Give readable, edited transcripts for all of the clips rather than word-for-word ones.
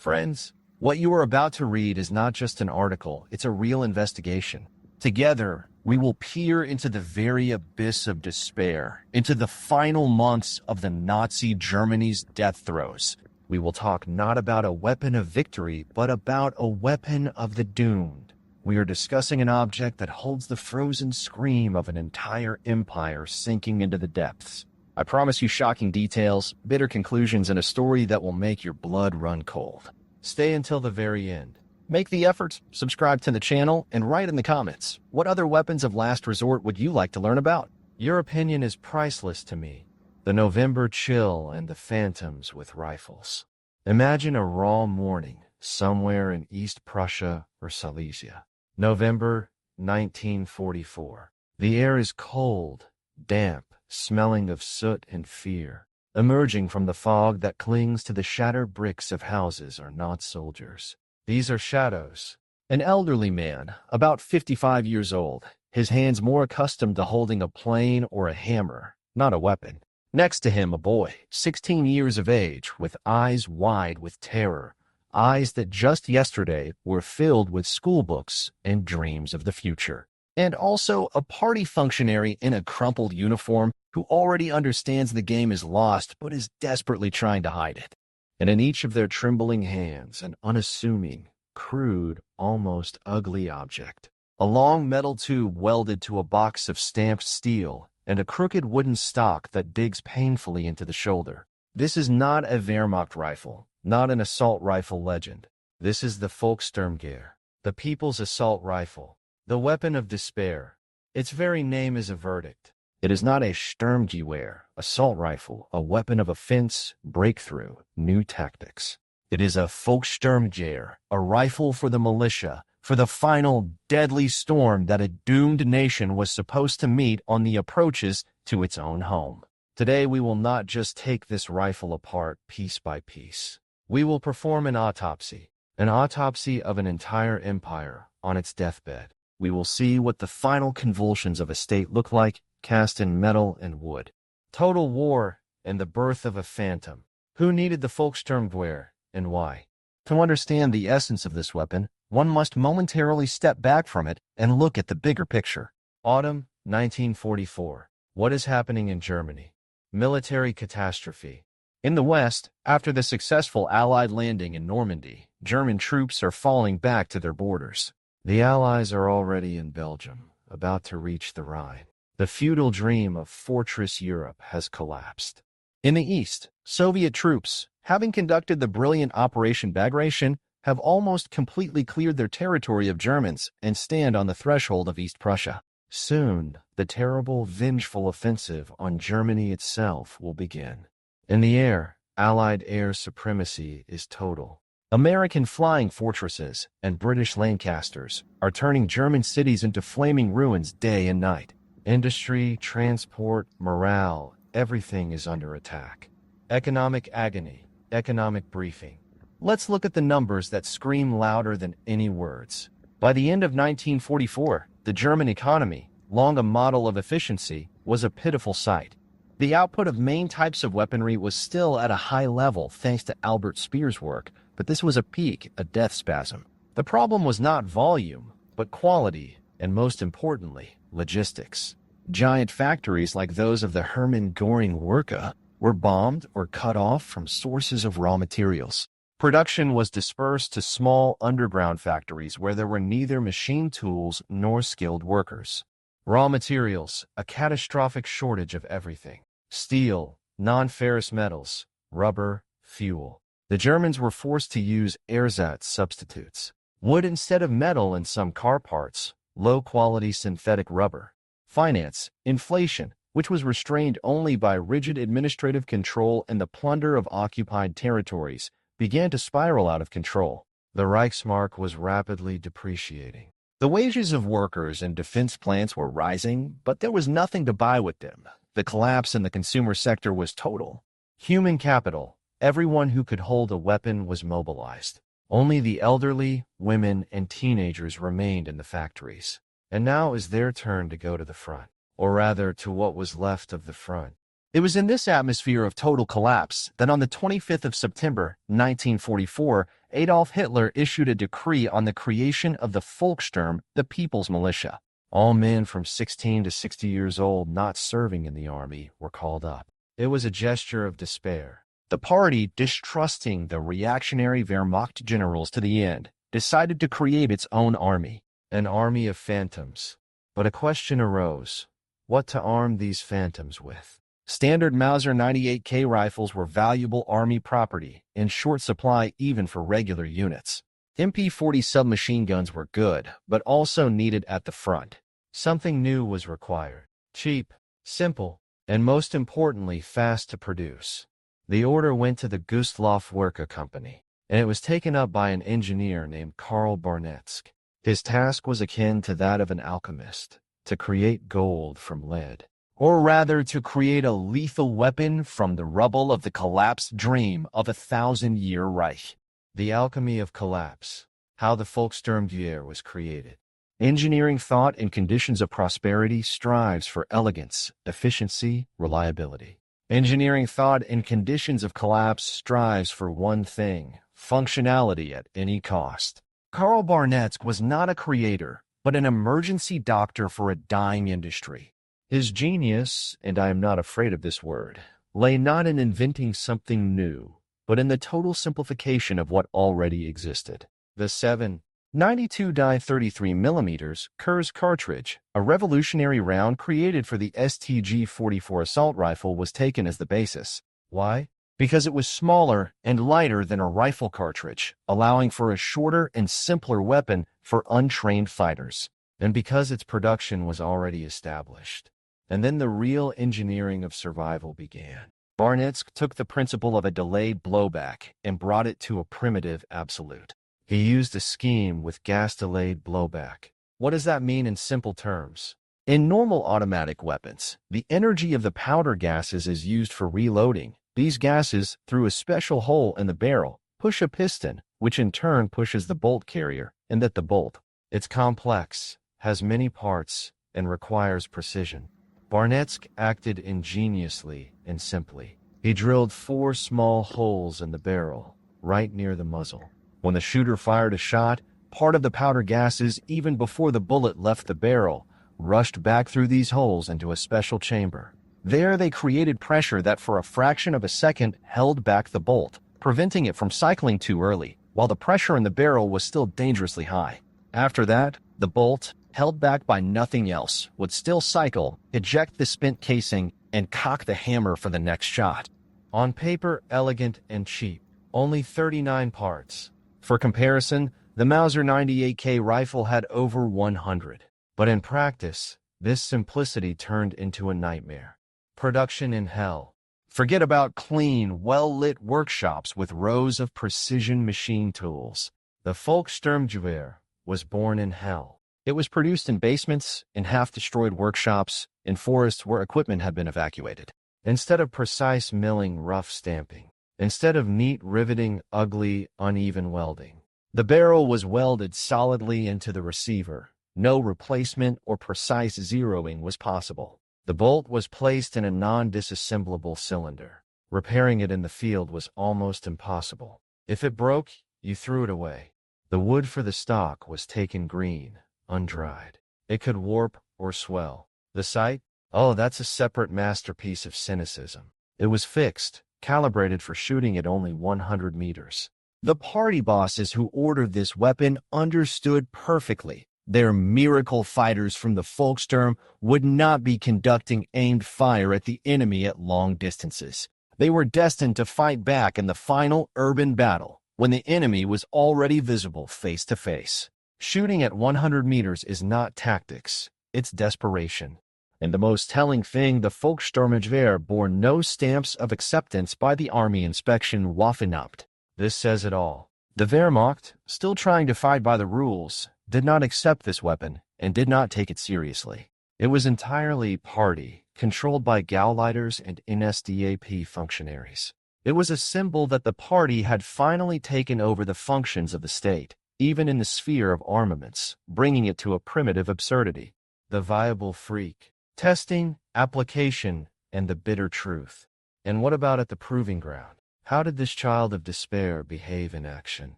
Friends, what you are about to read is not just an article, it's a real investigation. Together, we will peer into the very abyss of despair, into the final months of the Nazi Germany's death throes. We will talk not about a weapon of victory, but about a weapon of the doomed. We are discussing an object that holds the frozen scream of an entire empire sinking into the depths. I promise you shocking details, bitter conclusions, and a story that will make your blood run cold. Stay until the very end. Make the effort, subscribe to the channel, and write in the comments, what other weapons of last resort would you like to learn about? Your opinion is priceless to me. The November chill and the phantoms with rifles. Imagine a raw morning somewhere in East Prussia or Silesia. November 1944. The air is cold, damp, smelling of soot and fear. Emerging from the fog that clings to the shattered bricks of houses are not soldiers. These are shadows. An elderly man, about 55 years old, his hands more accustomed to holding a plane or a hammer, not a weapon. Next to him, a boy, 16 years of age, with eyes wide with terror, eyes that just yesterday were filled with school books and dreams of the future. And also a party functionary in a crumpled uniform who already understands the game is lost but is desperately trying to hide it. And in each of their trembling hands, an unassuming, crude, almost ugly object. A long metal tube welded to a box of stamped steel and a crooked wooden stock that digs painfully into the shoulder. This is not a Wehrmacht rifle, not an assault rifle legend. This is the Volkssturmgewehr, the people's assault rifle. The weapon of despair. Its very name is a verdict. It is not a Sturmgewehr, assault rifle, a weapon of offense, breakthrough, new tactics. It is a Volkssturmgewehr, a rifle for the militia, for the final deadly storm that a doomed nation was supposed to meet on the approaches to its own home. Today we will not just take this rifle apart piece by piece. We will perform an autopsy of an entire empire on its deathbed. We will see what the final convulsions of a state look like, cast in metal and wood. Total war and the birth of a phantom. Who needed the Volkssturmgewehr and why? To understand the essence of this weapon, one must momentarily step back from it and look at the bigger picture. Autumn 1944. What is happening in Germany? Military catastrophe. In the West, after the successful Allied landing in Normandy, German troops are falling back to their borders. The Allies are already in Belgium, about to reach the Rhine. The feudal dream of fortress Europe has collapsed. In the East, Soviet troops, having conducted the brilliant Operation Bagration, have almost completely cleared their territory of Germans and stand on the threshold of East Prussia. Soon, the terrible, vengeful offensive on Germany itself will begin. In the air, Allied air supremacy is total. American flying fortresses and British Lancasters are turning German cities into flaming ruins day and night. Industry, transport, morale, everything is under attack. Economic agony, economic briefing. Let's look at the numbers that scream louder than any words. By the end of 1944, the German economy, long a model of efficiency, was a pitiful sight. The output of main types of weaponry was still at a high level thanks to Albert Speer's work, but this was a peak, a death spasm. The problem was not volume, but quality, and most importantly, logistics. Giant factories like those of the Hermann Göring Werke were bombed or cut off from sources of raw materials. Production was dispersed to small underground factories where there were neither machine tools nor skilled workers. Raw materials, a catastrophic shortage of everything. Steel, non-ferrous metals, rubber, fuel. The Germans were forced to use ersatz substitutes. Wood instead of metal in some car parts, low-quality synthetic rubber. Finance, inflation, which was restrained only by rigid administrative control and the plunder of occupied territories, began to spiral out of control. The Reichsmark was rapidly depreciating. The wages of workers in defense plants were rising, but there was nothing to buy with them. The collapse in the consumer sector was total. Human capital, everyone who could hold a weapon was mobilized. Only the elderly, women, and teenagers remained in the factories. And now is their turn to go to the front, or rather to what was left of the front. It was in this atmosphere of total collapse that on the 25th of September, 1944, Adolf Hitler issued a decree on the creation of the Volkssturm, the People's Militia. All men from 16 to 60 years old not serving in the army were called up. It was a gesture of despair. The party, distrusting the reactionary Wehrmacht generals to the end, decided to create its own army, an army of phantoms. But a question arose: what to arm these phantoms with? Standard Mauser 98K rifles were valuable army property, in short supply even for regular units. MP-40 submachine guns were good, but also needed at the front. Something new was required: cheap, simple, and most importantly, fast to produce. The order went to the Gustloff-Werke Company, and it was taken up by an engineer named Karl Barnetzk. His task was akin to that of an alchemist: to create gold from lead. Or rather, to create a lethal weapon from the rubble of the collapsed dream of a 1,000-year Reich. The alchemy of collapse. How the Volkssturmgewehr was created. Engineering thought in conditions of prosperity strives for elegance, efficiency, reliability. Engineering thought in conditions of collapse strives for one thing: functionality at any cost. Karl Barnetzk was not a creator, but an emergency doctor for a dying industry. His genius, and I am not afraid of this word, lay not in inventing something new, but in the total simplification of what already existed. The 7.92 .33mm Kurz cartridge, a revolutionary round created for the STG-44 assault rifle, was taken as the basis. Why? Because it was smaller and lighter than a rifle cartridge, allowing for a shorter and simpler weapon for untrained fighters. And because its production was already established. And then the real engineering of survival began. Barnetzk took the principle of a delayed blowback and brought it to a primitive absolute. He used a scheme with gas-delayed blowback. What does that mean in simple terms? In normal automatic weapons, the energy of the powder gases is used for reloading. These gases, through a special hole in the barrel, push a piston, which in turn pushes the bolt carrier, and that the bolt. It's complex, has many parts, and requires precision. Barnetzk acted ingeniously and simply. He drilled 4 small holes in the barrel, right near the muzzle. When the shooter fired a shot, part of the powder gases, even before the bullet left the barrel, rushed back through these holes into a special chamber. There they created pressure that for a fraction of a second held back the bolt, preventing it from cycling too early, while the pressure in the barrel was still dangerously high. After that, the bolt, held back by nothing else, would still cycle, eject the spent casing, and cock the hammer for the next shot. On paper, elegant and cheap. Only 39 parts. For comparison, the Mauser 98K rifle had over 100. But in practice, this simplicity turned into a nightmare. Production in hell. Forget about clean, well-lit workshops with rows of precision machine tools. The Volkssturmgewehr was born in hell. It was produced in basements, in half-destroyed workshops, in forests where equipment had been evacuated. Instead of precise milling, rough stamping. Instead of neat riveting, ugly, uneven welding. The barrel was welded solidly into the receiver. No replacement or precise zeroing was possible. The bolt was placed in a non-disassemblable cylinder. Repairing it in the field was almost impossible. If it broke, you threw it away. The wood for the stock was taken green, undried. It could warp or swell. The sight? Oh, that's a separate masterpiece of cynicism. It was fixed, calibrated for shooting at only 100 meters. The party bosses who ordered this weapon understood perfectly. Their miracle fighters from the Volkssturm would not be conducting aimed fire at the enemy at long distances. They were destined to fight back in the final urban battle, when the enemy was already visible face to face. Shooting at 100 meters is not tactics, it's desperation. And the most telling thing, the Volkssturmgewehr bore no stamps of acceptance by the Army Inspection Waffenamt. This says it all. The Wehrmacht, still trying to fight by the rules, did not accept this weapon and did not take it seriously. It was entirely party, controlled by Gauleiters and NSDAP functionaries. It was a symbol that the party had finally taken over the functions of the state, even in the sphere of armaments, bringing it to a primitive absurdity. The viable freak. Testing, application, and the bitter truth. And what about at the proving ground? How did this child of despair behave in action?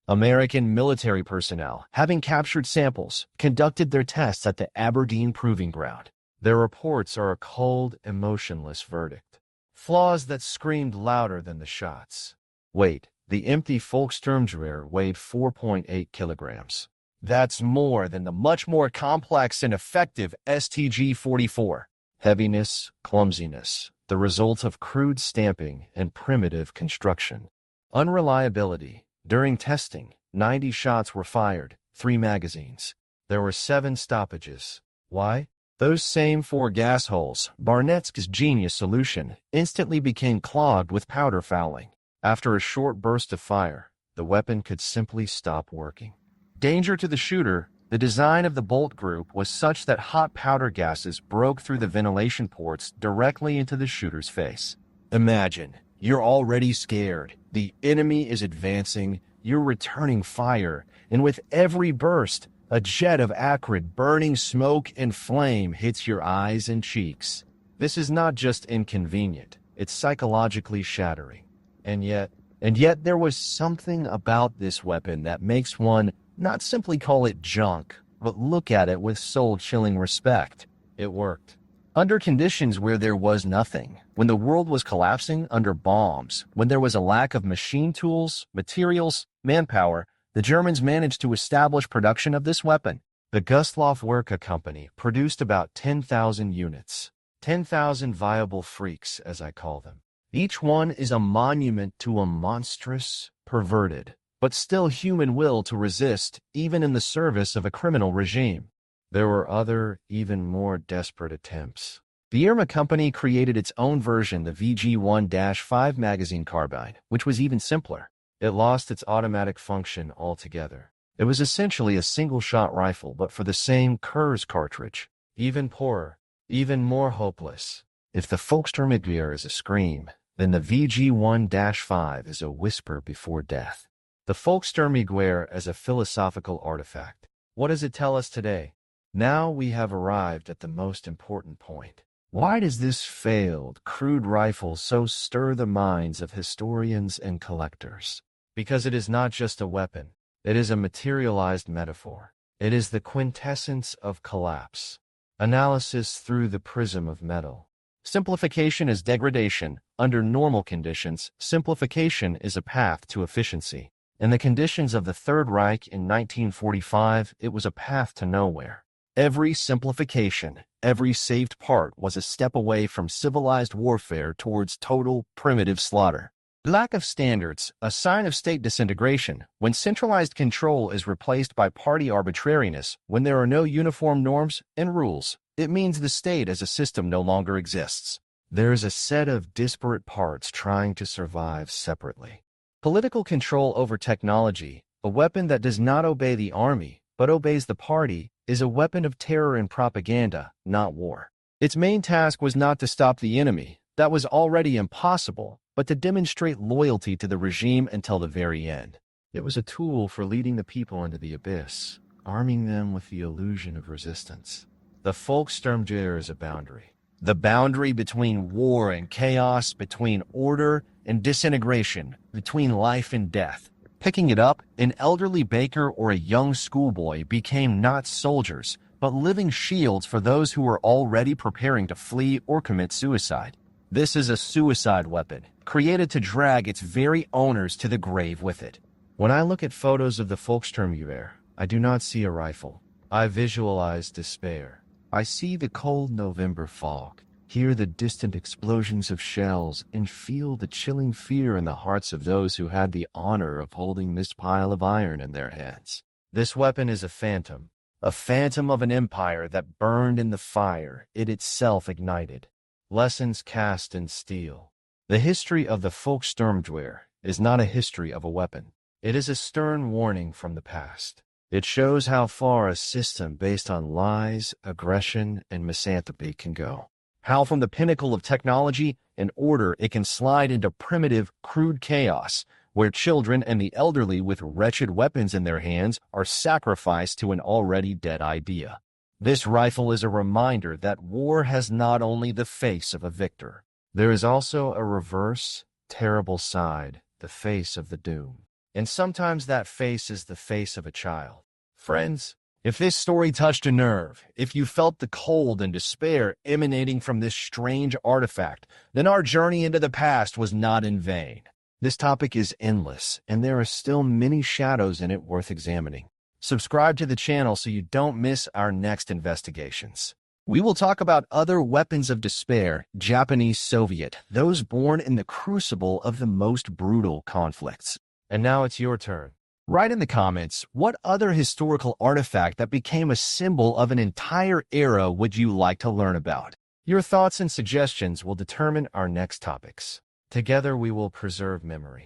American military personnel, having captured samples, conducted their tests at the Aberdeen Proving Ground. Their reports are a cold, emotionless verdict. Flaws that screamed louder than the shots. Wait, the empty Volkssturmgewehr weighed 4.8 kilograms. That's more than the much more complex and effective STG-44. Heaviness, clumsiness, the result of crude stamping and primitive construction. Unreliability. During testing, 90 shots were fired, 3 magazines. There were 7 stoppages. Why? Those same 4 gas holes, Barnett's genius solution, instantly became clogged with powder fouling. After a short burst of fire, the weapon could simply stop working. Danger to the shooter. The design of the bolt group was such that hot powder gases broke through the ventilation ports directly into the shooter's face. Imagine, you're already scared. The enemy is advancing, you're returning fire, and with every burst, a jet of acrid, burning smoke and flame hits your eyes and cheeks. This is not just inconvenient, it's psychologically shattering. And yet there was something about this weapon that makes one not simply call it junk, but look at it with soul-chilling respect. It worked. Under conditions where there was nothing, when the world was collapsing under bombs, when there was a lack of machine tools, materials, manpower, the Germans managed to establish production of this weapon. The Gustloff-Werke company produced about 10,000 units. 10,000 viable freaks, as I call them. Each one is a monument to a monstrous, perverted, but still human will to resist, even in the service of a criminal regime. There were other, even more desperate attempts. The Irma company created its own version, the VG-1-5 magazine carbine, which was even simpler. It lost its automatic function altogether. It was essentially a single-shot rifle, but for the same Kurz cartridge. Even poorer, even more hopeless. If the Volkssturmgewehr is a scream, then the VG-1-5 is a whisper before death. The Volkssturmgewehr as a philosophical artifact. What does it tell us today? Now we have arrived at the most important point. Why does this failed, crude rifle so stir the minds of historians and collectors? Because it is not just a weapon. It is a materialized metaphor. It is the quintessence of collapse. Analysis through the prism of metal. Simplification is degradation. Under normal conditions, simplification is a path to efficiency. In the conditions of the Third Reich in 1945, it was a path to nowhere. Every simplification, every saved part was a step away from civilized warfare towards total, primitive slaughter. Lack of standards, a sign of state disintegration. When centralized control is replaced by party arbitrariness, when there are no uniform norms and rules, it means the state as a system no longer exists. There is a set of disparate parts trying to survive separately. Political control over technology, a weapon that does not obey the army, but obeys the party, is a weapon of terror and propaganda, not war. Its main task was not to stop the enemy, that was already impossible, but to demonstrate loyalty to the regime until the very end. It was a tool for leading the people into the abyss, arming them with the illusion of resistance. The Volkssturmgewehr is a boundary. The boundary between war and chaos, between order and disintegration, between life and death. Picking it up, an elderly baker or a young schoolboy became not soldiers, but living shields for those who were already preparing to flee or commit suicide. This is a suicide weapon, created to drag its very owners to the grave with it. When I look at photos of the Volkssturmgewehr, I do not see a rifle. I visualize despair. I see the cold November fog, hear the distant explosions of shells, and feel the chilling fear in the hearts of those who had the honor of holding this pile of iron in their hands. This weapon is a phantom of an empire that burned in the fire it itself ignited. Lessons cast in steel. The history of the Volkssturmgewehr is not a history of a weapon. It is a stern warning from the past. It shows how far a system based on lies, aggression, and misanthropy can go. How from the pinnacle of technology and order it can slide into primitive, crude chaos, where children and the elderly with wretched weapons in their hands are sacrificed to an already dead idea. This rifle is a reminder that war has not only the face of a victor. There is also a reverse, terrible side, the face of the doom. And sometimes that face is the face of a child. Friends, if this story touched a nerve, if you felt the cold and despair emanating from this strange artifact, then our journey into the past was not in vain. This topic is endless, and there are still many shadows in it worth examining. Subscribe to the channel so you don't miss our next investigations. We will talk about other weapons of despair, Japanese, Soviet, those born in the crucible of the most brutal conflicts. And now it's your turn. Write in the comments, what other historical artifact that became a symbol of an entire era would you like to learn about? Your thoughts and suggestions will determine our next topics. Together we will preserve memory.